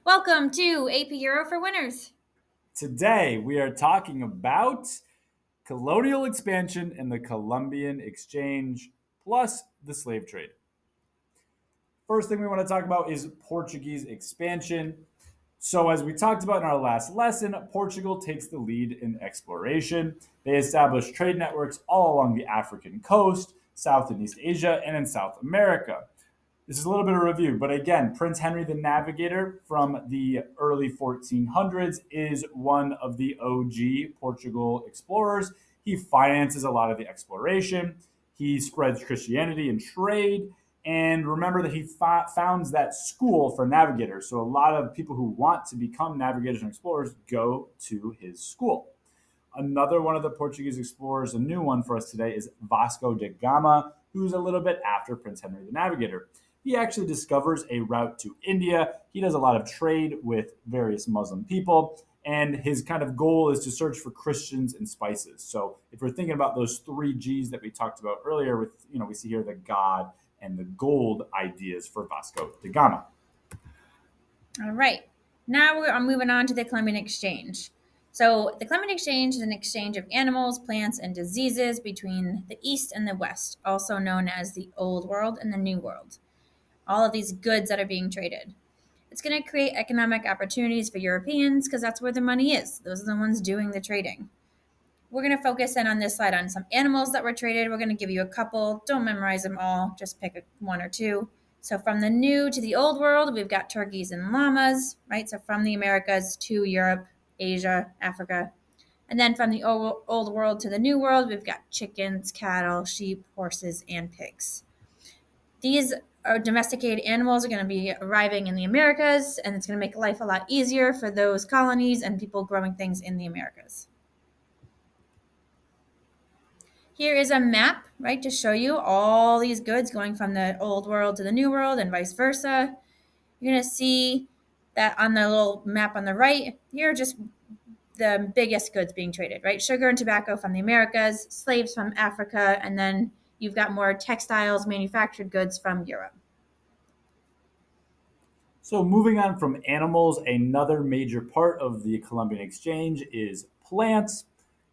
Welcome to AP Euro for Winners. Today, we are talking about colonial expansion and the Columbian Exchange, plus the slave trade. First thing we want to talk about is Portuguese expansion. So, as we talked about in our last lesson, Portugal takes the lead in exploration. They establish trade networks all along the African coast, South and East Asia, and in South America. This is a little bit of review, but again, Prince Henry the Navigator from the early 1400s is one of the OG Portugal explorers. He finances a lot of the exploration. He spreads Christianity and trade. And remember that he founds that school for navigators. So a lot of people who want to become navigators and explorers go to his school. Another one of the Portuguese explorers, a new one for us today, is Vasco da Gama, who's a little bit after Prince Henry the Navigator. He actually discovers a route to India. He does a lot of trade with various Muslim people, and his kind of goal is to search for Christians and spices. So if we're thinking about those three G's that we talked about earlier, with we see here the God and the gold ideas for Vasco da Gama. All right. Now we're moving on to the Columbian Exchange. So, the Columbian Exchange is an exchange of animals, plants, and diseases between the East and the West, also known as the Old World and the New World. All of these goods that are being traded. It's going to create economic opportunities for Europeans because that's where the money is. Those are the ones doing the trading. We're going to focus in on this slide on some animals that were traded. We're going to give you a couple. Don't memorize them all, just pick one or two. So from the new to the old world, we've got turkeys and llamas, right? So from the Americas to Europe, Asia, Africa. And then from the old world to the new world, we've got chickens, cattle, sheep, horses, and pigs. These are domesticated animals are going to be arriving in the Americas, and it's going to make life a lot easier for those colonies and people growing things in the Americas. Here is a map, right, to show you all these goods going from the old world to the new world and vice versa. You're going to see that on the little map on the right, here are just the biggest goods being traded, right? Sugar and tobacco from the Americas, slaves from Africa, and then you've got more textiles, manufactured goods from Europe. So, moving on from animals, another major part of the Columbian Exchange is plants.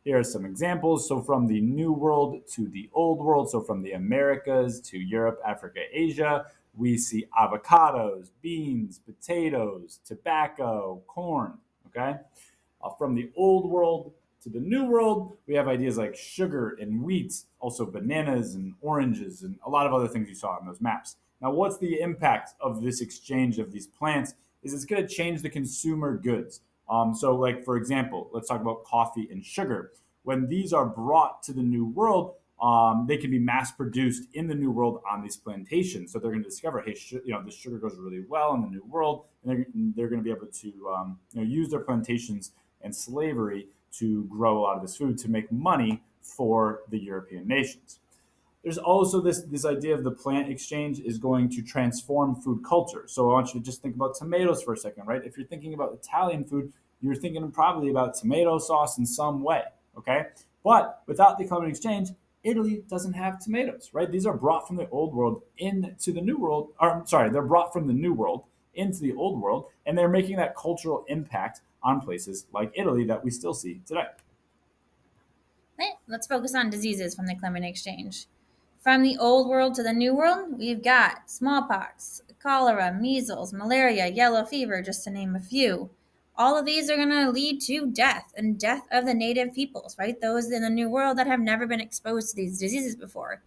Here are some examples. So, from the New World to the Old World, so from the Americas to Europe, Africa, Asia, we see avocados, beans, potatoes, tobacco, corn. Okay. From the Old World to the New World, we have ideas like sugar and wheat, also bananas and oranges, and a lot of other things you saw on those maps. Now, what's the impact of this exchange of these plants? Is it's going to change the consumer goods. So, for example, let's talk about coffee and sugar. When these are brought to the New World, they can be mass produced in the New World on these plantations. So they're going to discover, hey, this sugar goes really well in the New World, and they're going to be able to use their plantations and slavery to grow a lot of this food to make money for the European nations. There's also this idea of the plant exchange is going to transform food culture. So I want you to just think about tomatoes for a second, right? If you're thinking about Italian food, you're thinking probably about tomato sauce in some way, okay? But without the Colonial Exchange, Italy doesn't have tomatoes, right? These are brought from the old world into the new world. Or I'm sorry, they're brought from the new world into the old world, and they're making that cultural impact on places like Italy that we still see today. Right, let's focus on diseases from the Columbian Exchange. From the old world to the new world, we've got smallpox, cholera, measles, malaria, yellow fever, just to name a few. All of these are going to lead to death and death of the native peoples, right? Those in the new world that have never been exposed to these diseases before.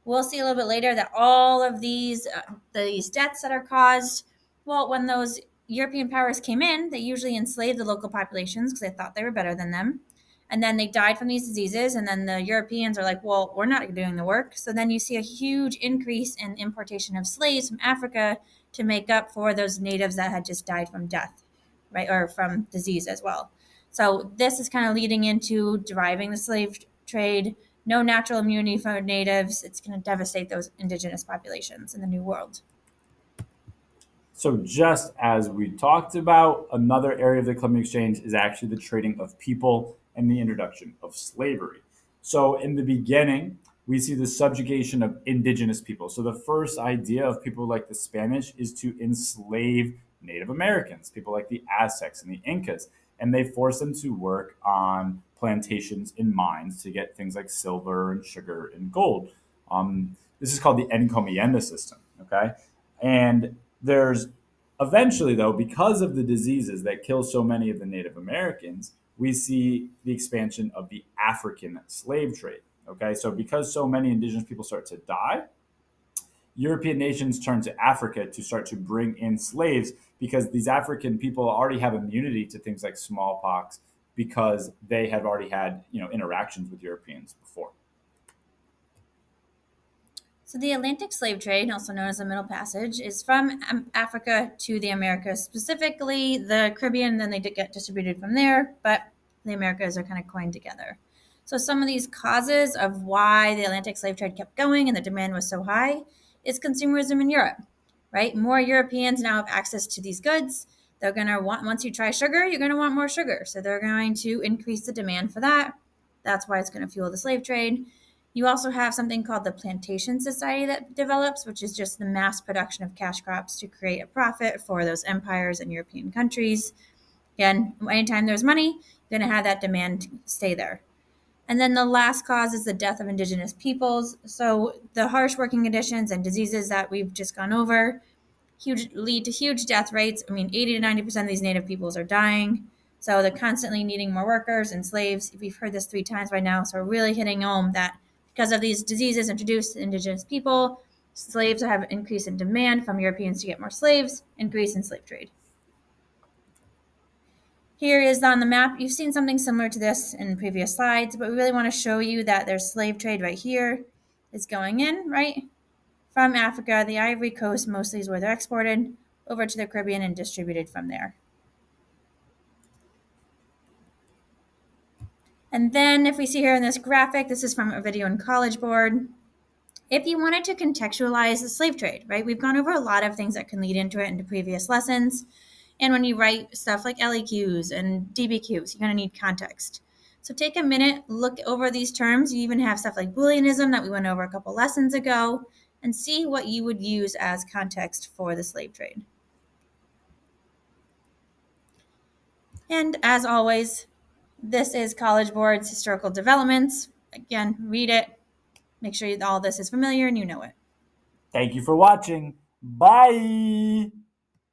We'll see a little bit later that all of these deaths that are caused, well, when those European powers came in, they usually enslaved the local populations because they thought they were better than them. And then they died from these diseases. And then the Europeans are like, well, we're not doing the work. So then you see a huge increase in importation of slaves from Africa to make up for those natives that had just died from death, right? Or from disease as well. So this is kind of leading into driving the slave trade. No natural immunity for natives. It's going to devastate those indigenous populations in the New World. So, just as we talked about, another area of the Columbian Exchange is actually the trading of people and the introduction of slavery. So, in the beginning, we see the subjugation of indigenous people. So, the first idea of people like the Spanish is to enslave Native Americans, people like the Aztecs and the Incas, and they forced them to work on plantations and mines to get things like silver and sugar and gold. This is called the encomienda system. Okay, and there's eventually, though, because of the diseases that kill so many of the Native Americans, we see the expansion of the African slave trade. Okay, so because so many indigenous people start to die, European nations turn to Africa to start to bring in slaves because these African people already have immunity to things like smallpox because they have already had interactions with Europeans before. So the Atlantic slave trade, also known as the Middle Passage, is from Africa to the Americas, specifically the Caribbean. Then they get distributed from there, but the Americas are kind of coined together. So some of these causes of why the Atlantic slave trade kept going and the demand was so high is consumerism in Europe, right? More Europeans now have access to these goods. They're going to want, once you try sugar, you're going to want more sugar. So they're going to increase the demand for that. That's why it's going to fuel the slave trade. You also have something called the plantation society that develops, which is just the mass production of cash crops to create a profit for those empires and European countries. Again, anytime there's money, you're going to have that demand stay there. And then the last cause is the death of indigenous peoples. So the harsh working conditions and diseases that we've just gone over lead to huge death rates. I mean, 80 to 90% of these native peoples are dying. So they're constantly needing more workers and slaves. We've heard this 3 times by now. So we're really hitting home that because of these diseases introduced to indigenous people, slaves have increased in demand from Europeans to get more slaves, increase in slave trade. Here is on the map. You've seen something similar to this in previous slides, but we really want to show you that there's slave trade right here. It's going in, right? From Africa, the Ivory Coast mostly is where they're exported, over to the Caribbean and distributed from there. And then if we see here in this graphic, this is from a video in College Board. If you wanted to contextualize the slave trade, right? We've gone over a lot of things that can lead into it into previous lessons. And when you write stuff like LEQs and DBQs, you're going to need context. So take a minute, look over these terms. You even have stuff like Booleanism that we went over a couple lessons ago, and see what you would use as context for the slave trade. And as always, this is College Board's historical developments. Again, read it. Make sure all this is familiar and you know it. Thank you for watching. Bye.